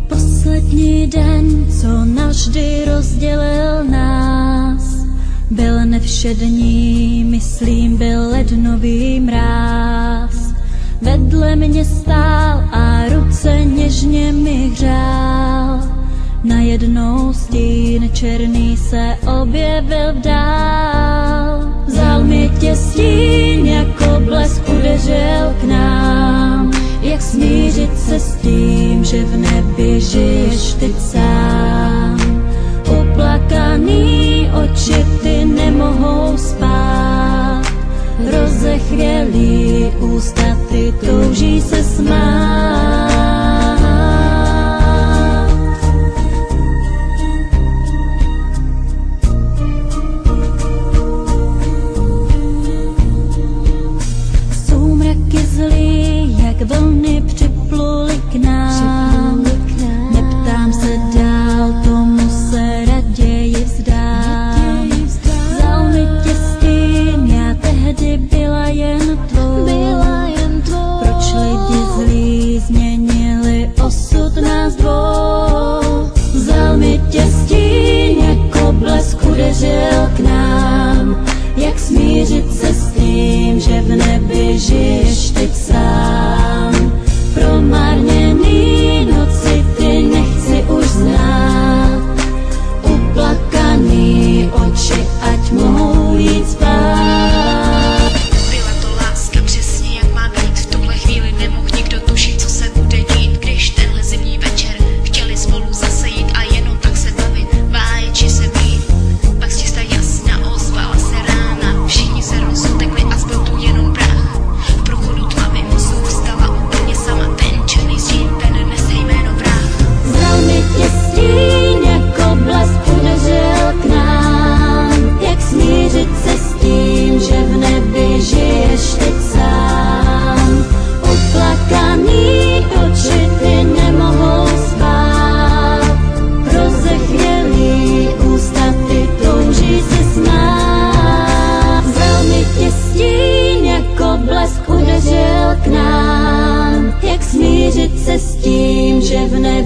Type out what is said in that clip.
Poslední den, co navždy rozdělil nás, byl nevšední, myslím, byl lednový mráz. Vedle mě stál a ruce něžně mi hřál. Najednou stín černý se objevil v dál. Vzal mi tě stín, jako blesk udeřil k nám. Jak smířit se s tím, že v nebi žiješ ty sám? Uplakaný oči ty nemohou spát, rozechvělý ústa ty touží se smát. Soumraky zlý, jak vlny připluly k nám. Neptám se dál, tomu se raději vzdám. Vzal mi tě stín, já tehdy byla jen tvou. Proč lidi zlí změnili osud nás dvou? Vzal mi tě stín, jako blesk udeřil k nám. Jak smířit se s tím, že v nebi žiješ teď sám? Promarněný noci ty nechci už znát. Uplakaný oči, ať mohou jít spát. Byla to láska přesně jak má být. V tuhle chvíli nemohl nikdo tušit, co se bude dít. Když tenhle zimní večer chtěli spolu zase jít a jenom tak se bavit, báječi se být. Pak z těsta jasna ozvala se rána. Všichni se rozutekli a zbyl tu jenom prach. V průchodu tmavým zůstala úplně sama. Ten černý stín, ten nese jméno vrah. Vzal mi tě stín, jako blesk udeřil k nám. Jak smířit se s tím, že v nebi žiješ teď sám? Uplakaný oči ty nemohou spát, rozechvělý ústa ty touží se smát. Vzal mi tě stín, jako blesk udeřil k nám. Jak smířit se s tím, že v nebi